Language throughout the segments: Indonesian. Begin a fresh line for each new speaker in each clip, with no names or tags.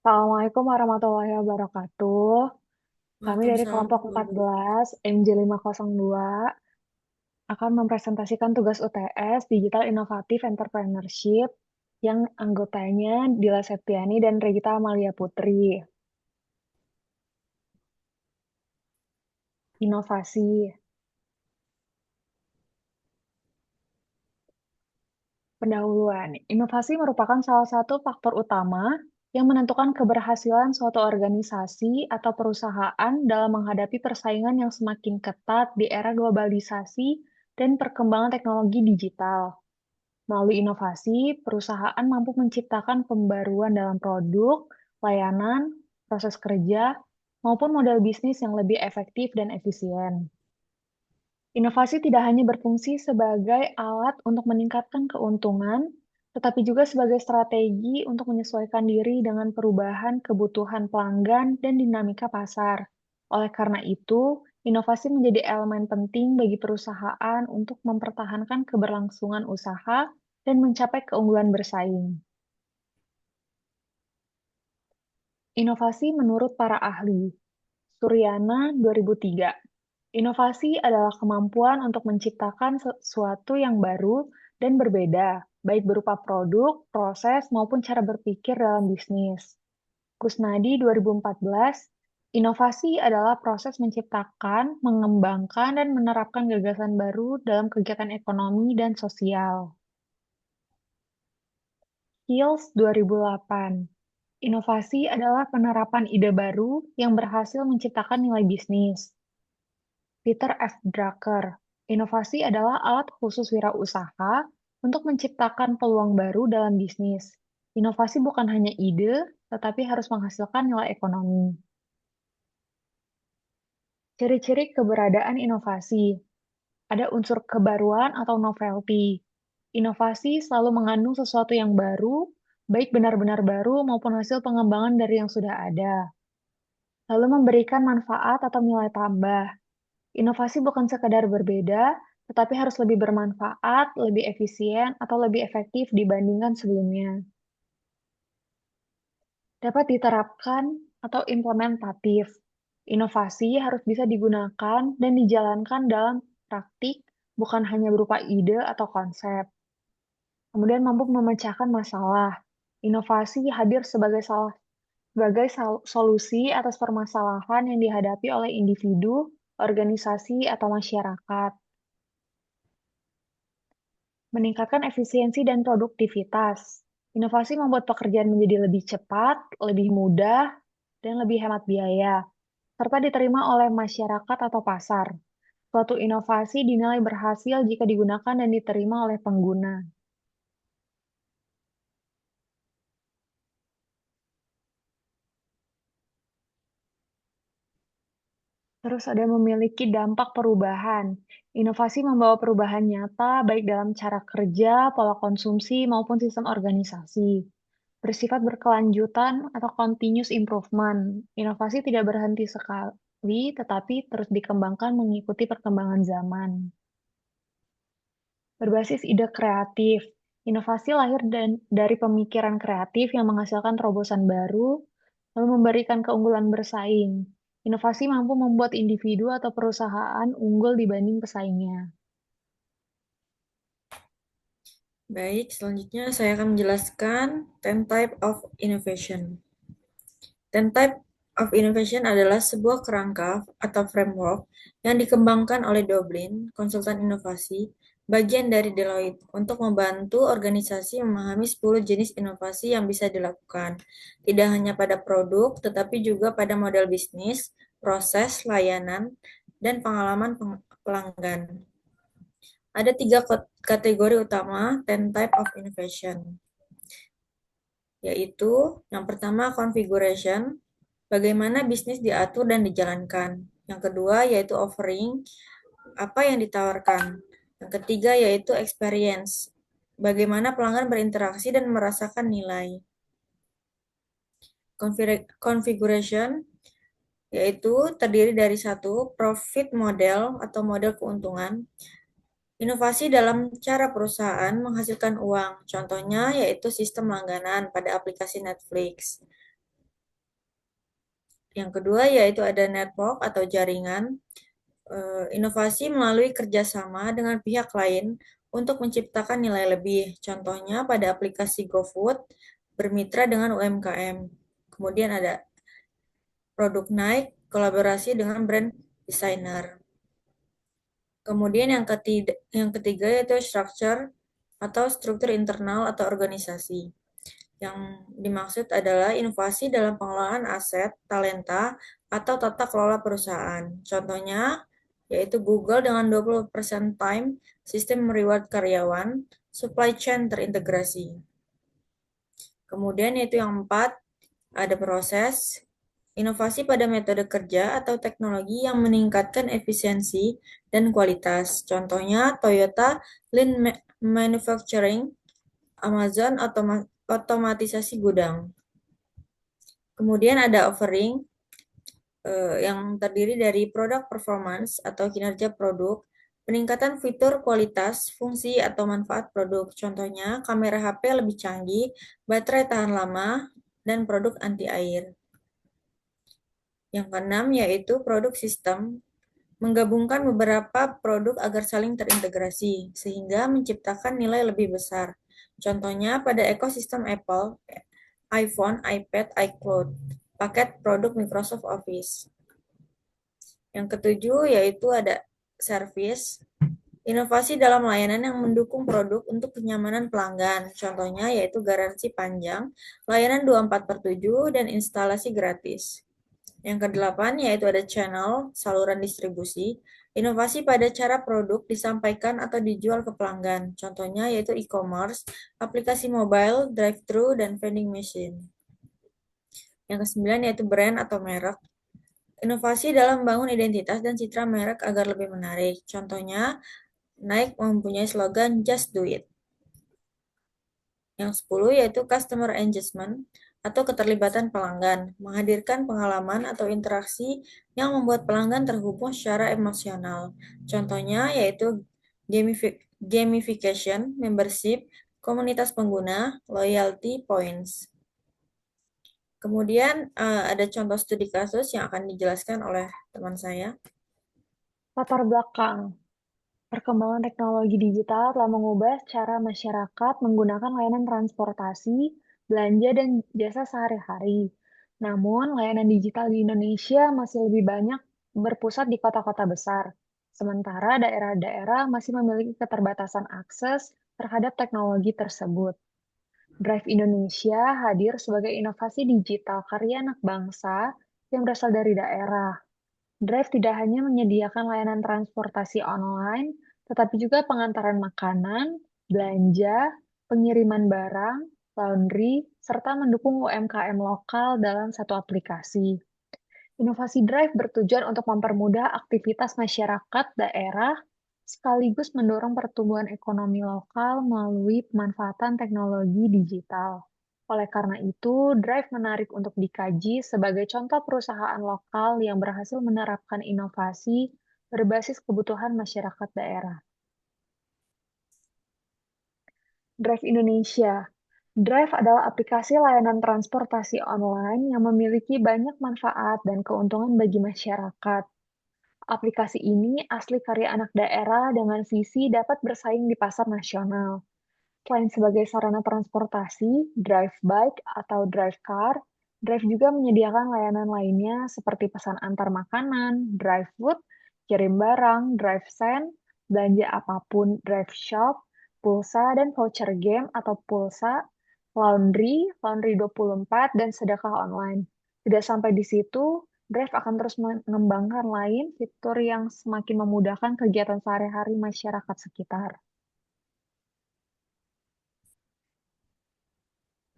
Assalamualaikum warahmatullahi wabarakatuh. Kami dari
Waalaikumsalam
kelompok
warahmatullahi
14 MJ502 akan mempresentasikan tugas UTS Digital Innovative Entrepreneurship yang anggotanya Dila Septiani dan Regita Amalia Putri. Inovasi. Pendahuluan. Inovasi merupakan salah satu faktor utama yang menentukan keberhasilan suatu organisasi atau perusahaan dalam menghadapi persaingan yang semakin ketat di era globalisasi dan perkembangan teknologi digital. Melalui inovasi, perusahaan mampu menciptakan pembaruan dalam produk, layanan, proses kerja, maupun model bisnis yang lebih efektif dan efisien. Inovasi tidak hanya berfungsi sebagai alat untuk meningkatkan keuntungan, tetapi juga sebagai strategi untuk menyesuaikan diri dengan perubahan kebutuhan pelanggan dan dinamika pasar. Oleh karena itu, inovasi menjadi elemen penting bagi perusahaan untuk mempertahankan keberlangsungan usaha dan mencapai keunggulan bersaing. Inovasi menurut para ahli. Suryana 2003. Inovasi adalah kemampuan untuk menciptakan sesuatu yang baru dan berbeda, baik berupa produk, proses, maupun cara berpikir dalam bisnis. Kusnadi 2014, inovasi adalah proses menciptakan, mengembangkan, dan menerapkan gagasan baru dalam kegiatan ekonomi dan sosial. Hills 2008, inovasi adalah penerapan ide baru yang berhasil menciptakan nilai bisnis. Peter F. Drucker, inovasi adalah alat khusus wirausaha untuk menciptakan peluang baru dalam bisnis. Inovasi bukan hanya ide, tetapi harus menghasilkan nilai ekonomi. Ciri-ciri keberadaan inovasi. Ada unsur kebaruan atau novelty. Inovasi selalu mengandung sesuatu yang baru, baik benar-benar baru maupun hasil pengembangan dari yang sudah ada. Lalu memberikan manfaat atau nilai tambah. Inovasi bukan sekadar berbeda, tetapi harus lebih bermanfaat, lebih efisien, atau lebih efektif dibandingkan sebelumnya. Dapat diterapkan atau implementatif. Inovasi harus bisa digunakan dan dijalankan dalam praktik, bukan hanya berupa ide atau konsep. Kemudian mampu memecahkan masalah. Inovasi hadir sebagai solusi atas permasalahan yang dihadapi oleh individu, organisasi, atau masyarakat. Meningkatkan efisiensi dan produktivitas. Inovasi membuat pekerjaan menjadi lebih cepat, lebih mudah, dan lebih hemat biaya, serta diterima oleh masyarakat atau pasar. Suatu inovasi dinilai berhasil jika digunakan dan diterima oleh pengguna. Terus ada memiliki dampak perubahan. Inovasi membawa perubahan nyata baik dalam cara kerja, pola konsumsi, maupun sistem organisasi. Bersifat berkelanjutan atau continuous improvement. Inovasi tidak berhenti sekali, tetapi terus dikembangkan mengikuti perkembangan zaman. Berbasis ide kreatif. Inovasi lahir dari pemikiran kreatif yang menghasilkan terobosan baru, lalu memberikan keunggulan bersaing. Inovasi mampu membuat individu atau perusahaan unggul dibanding pesaingnya.
Baik, selanjutnya saya akan menjelaskan 10 type of innovation. 10 type of innovation adalah sebuah kerangka atau framework yang dikembangkan oleh Dublin, konsultan inovasi, bagian dari Deloitte, untuk membantu organisasi memahami 10 jenis inovasi yang bisa dilakukan, tidak hanya pada produk, tetapi juga pada model bisnis, proses, layanan, dan pengalaman pelanggan. Ada tiga kategori utama 10 type of innovation, yaitu yang pertama configuration, bagaimana bisnis diatur dan dijalankan. Yang kedua yaitu offering, apa yang ditawarkan. Yang ketiga yaitu experience, bagaimana pelanggan berinteraksi dan merasakan nilai. Configuration yaitu terdiri dari satu, profit model atau model keuntungan. Inovasi dalam cara perusahaan menghasilkan uang, contohnya yaitu sistem langganan pada aplikasi Netflix. Yang kedua yaitu ada network atau jaringan, inovasi melalui kerjasama dengan pihak lain untuk menciptakan nilai lebih. Contohnya pada aplikasi GoFood bermitra dengan UMKM. Kemudian ada produk naik, kolaborasi dengan brand designer. Kemudian yang ketiga yaitu structure atau struktur internal atau organisasi. Yang dimaksud adalah inovasi dalam pengelolaan aset, talenta, atau tata kelola perusahaan. Contohnya yaitu Google dengan 20% time, sistem reward karyawan, supply chain terintegrasi. Kemudian yaitu yang keempat, ada proses, inovasi pada metode kerja atau teknologi yang meningkatkan efisiensi dan kualitas. Contohnya Toyota Lean Manufacturing, Amazon otomatisasi gudang. Kemudian ada offering yang terdiri dari produk performance atau kinerja produk, peningkatan fitur kualitas, fungsi atau manfaat produk. Contohnya kamera HP lebih canggih, baterai tahan lama, dan produk anti air. Yang keenam yaitu produk sistem, menggabungkan beberapa produk agar saling terintegrasi, sehingga menciptakan nilai lebih besar. Contohnya pada ekosistem Apple, iPhone, iPad, iCloud, paket produk Microsoft Office. Yang ketujuh yaitu ada service, inovasi dalam layanan yang mendukung produk untuk kenyamanan pelanggan. Contohnya yaitu garansi panjang, layanan 24/7, dan instalasi gratis. Yang kedelapan yaitu ada channel, saluran distribusi, inovasi pada cara produk disampaikan atau dijual ke pelanggan. Contohnya yaitu e-commerce, aplikasi mobile, drive-thru, dan vending machine. Yang kesembilan yaitu brand atau merek, inovasi dalam membangun identitas dan citra merek agar lebih menarik. Contohnya, Nike mempunyai slogan Just Do It. Yang 10 yaitu customer engagement atau keterlibatan pelanggan, menghadirkan pengalaman atau interaksi yang membuat pelanggan terhubung secara emosional. Contohnya yaitu gamification, membership, komunitas pengguna, loyalty points. Kemudian ada contoh studi kasus yang akan dijelaskan oleh teman saya.
Latar belakang. Perkembangan teknologi digital telah mengubah cara masyarakat menggunakan layanan transportasi, belanja, dan jasa sehari-hari. Namun, layanan digital di Indonesia masih lebih banyak berpusat di kota-kota besar, sementara daerah-daerah masih memiliki keterbatasan akses terhadap teknologi tersebut. Drive Indonesia hadir sebagai inovasi digital karya anak bangsa yang berasal dari daerah. Drive tidak hanya menyediakan layanan transportasi online, tetapi juga pengantaran makanan, belanja, pengiriman barang, laundry, serta mendukung UMKM lokal dalam satu aplikasi. Inovasi Drive bertujuan untuk mempermudah aktivitas masyarakat daerah sekaligus mendorong pertumbuhan ekonomi lokal melalui pemanfaatan teknologi digital. Oleh karena itu, Drive menarik untuk dikaji sebagai contoh perusahaan lokal yang berhasil menerapkan inovasi berbasis kebutuhan masyarakat daerah. Drive Indonesia. Drive adalah aplikasi layanan transportasi online yang memiliki banyak manfaat dan keuntungan bagi masyarakat. Aplikasi ini asli karya anak daerah dengan visi dapat bersaing di pasar nasional. Selain sebagai sarana transportasi, Drive Bike atau Drive Car, Drive juga menyediakan layanan lainnya seperti pesan antar makanan, Drive Food, kirim barang, Drive Send, belanja apapun, Drive Shop, pulsa dan voucher game atau pulsa, laundry, laundry 24, dan sedekah online. Tidak sampai di situ, Drive akan terus mengembangkan lain fitur yang semakin memudahkan kegiatan sehari-hari masyarakat sekitar.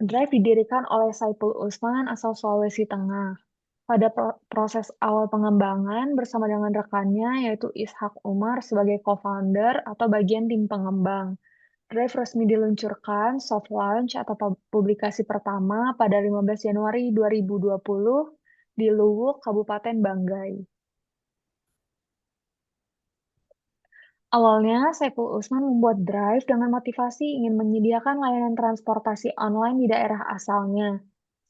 Drive didirikan oleh Saipul Usman asal Sulawesi Tengah. Pada proses awal pengembangan bersama dengan rekannya yaitu Ishak Umar sebagai co-founder atau bagian tim pengembang. Drive resmi diluncurkan soft launch atau publikasi pertama pada 15 Januari 2020 di Luwuk, Kabupaten Banggai. Awalnya, Saiful Usman membuat Drive dengan motivasi ingin menyediakan layanan transportasi online di daerah asalnya.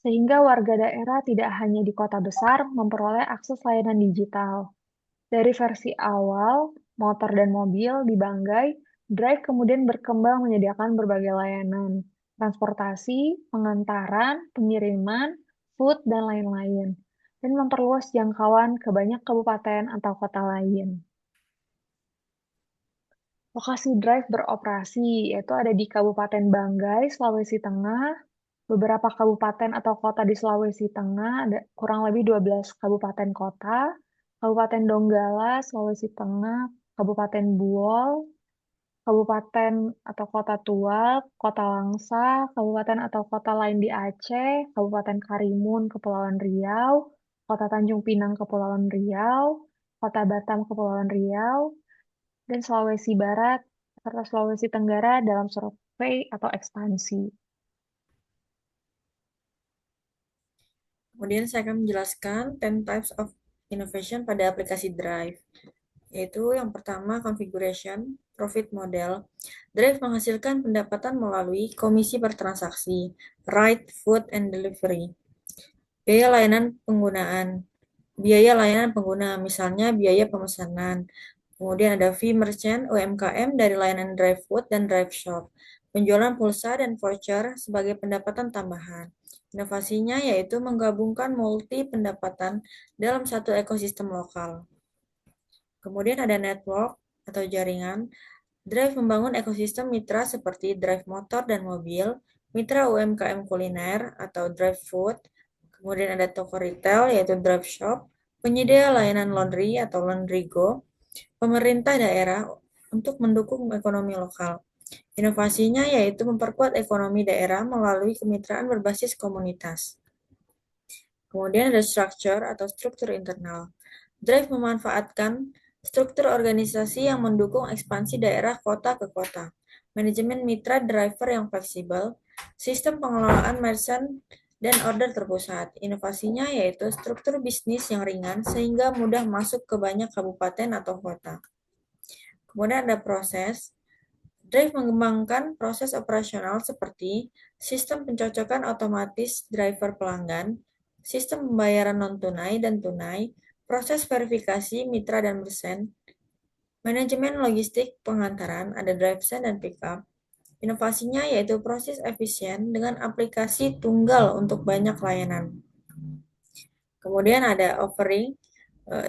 sehingga warga daerah tidak hanya di kota besar memperoleh akses layanan digital. Dari versi awal, motor dan mobil di Banggai, Drive kemudian berkembang menyediakan berbagai layanan, transportasi, pengantaran, pengiriman, food, dan lain-lain, dan memperluas jangkauan ke banyak kabupaten atau kota lain. Lokasi Drive beroperasi yaitu ada di Kabupaten Banggai, Sulawesi Tengah, beberapa kabupaten atau kota di Sulawesi Tengah, ada kurang lebih 12 kabupaten kota, Kabupaten Donggala, Sulawesi Tengah, Kabupaten Buol, Kabupaten atau Kota Tua, Kota Langsa, Kabupaten atau kota lain di Aceh, Kabupaten Karimun, Kepulauan Riau, Kota Tanjung Pinang, Kepulauan Riau, Kota Batam, Kepulauan Riau, dan Sulawesi Barat, serta Sulawesi Tenggara dalam survei atau ekspansi.
Kemudian saya akan menjelaskan 10 types of innovation pada aplikasi Drive, yaitu yang pertama configuration, profit model. Drive menghasilkan pendapatan melalui komisi per transaksi, ride, food, and delivery. Biaya layanan penggunaan, biaya layanan pengguna, misalnya biaya pemesanan. Kemudian ada fee merchant UMKM dari layanan Drive Food dan Drive Shop. Penjualan pulsa dan voucher sebagai pendapatan tambahan. Inovasinya yaitu menggabungkan multi pendapatan dalam satu ekosistem lokal. Kemudian ada network atau jaringan. Drive membangun ekosistem mitra seperti Drive motor dan mobil, mitra UMKM kuliner atau Drive food, kemudian ada toko retail yaitu Drive shop, penyedia layanan laundry atau Laundry Go, pemerintah daerah untuk mendukung ekonomi lokal. Inovasinya yaitu memperkuat ekonomi daerah melalui kemitraan berbasis komunitas. Kemudian ada structure atau struktur internal. Drive memanfaatkan struktur organisasi yang mendukung ekspansi daerah kota ke kota, manajemen mitra driver yang fleksibel, sistem pengelolaan merchant dan order terpusat. Inovasinya yaitu struktur bisnis yang ringan sehingga mudah masuk ke banyak kabupaten atau kota. Kemudian ada proses. Drive mengembangkan proses operasional seperti sistem pencocokan otomatis driver pelanggan, sistem pembayaran non-tunai dan tunai, proses verifikasi mitra dan merchant, manajemen logistik pengantaran, ada drive send dan pickup. Inovasinya yaitu proses efisien dengan aplikasi tunggal untuk banyak layanan. Kemudian ada offering,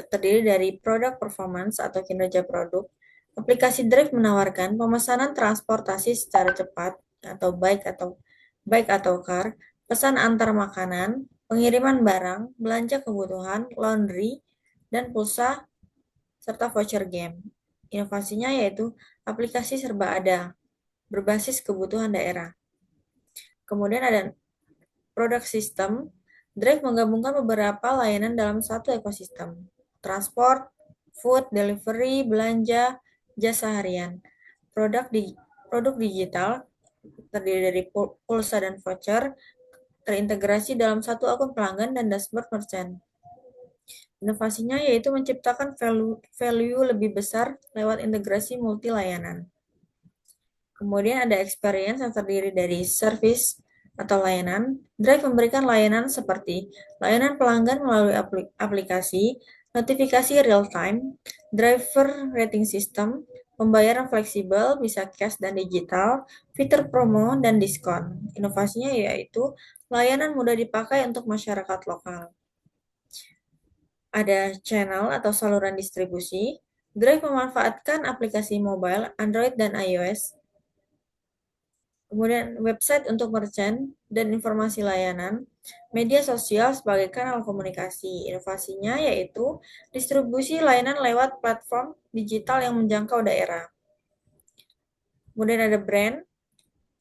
terdiri dari produk performance atau kinerja produk. Aplikasi Drive menawarkan pemesanan transportasi secara cepat atau bike atau car, pesan antar makanan, pengiriman barang, belanja kebutuhan, laundry, dan pulsa serta voucher game. Inovasinya yaitu aplikasi serba ada, berbasis kebutuhan daerah. Kemudian ada produk sistem. Drive menggabungkan beberapa layanan dalam satu ekosistem. Transport, food, delivery, belanja, jasa harian. Produk digital terdiri dari pulsa dan voucher terintegrasi dalam satu akun pelanggan dan dashboard merchant. Inovasinya yaitu menciptakan value lebih besar lewat integrasi multi layanan. Kemudian ada experience yang terdiri dari service atau layanan. Drive memberikan layanan seperti layanan pelanggan melalui aplikasi, notifikasi real-time, driver rating system, pembayaran fleksibel, bisa cash dan digital, fitur promo, dan diskon. Inovasinya yaitu layanan mudah dipakai untuk masyarakat lokal. Ada channel atau saluran distribusi. Drive memanfaatkan aplikasi mobile, Android, dan iOS. Kemudian website untuk merchant dan informasi layanan, media sosial sebagai kanal komunikasi. Inovasinya yaitu distribusi layanan lewat platform digital yang menjangkau daerah. Kemudian ada brand.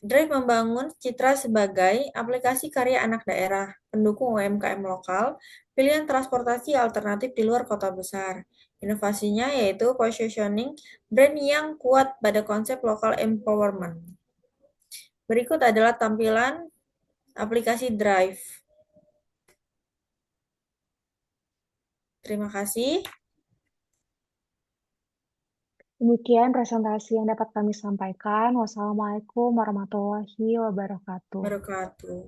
Drive membangun Citra sebagai aplikasi karya anak daerah, pendukung UMKM lokal, pilihan transportasi alternatif di luar kota besar. Inovasinya yaitu positioning brand yang kuat pada konsep local empowerment. Berikut adalah tampilan aplikasi Drive. Terima kasih.
Demikian presentasi yang dapat kami sampaikan. Wassalamualaikum warahmatullahi wabarakatuh.
Wabarakatuh.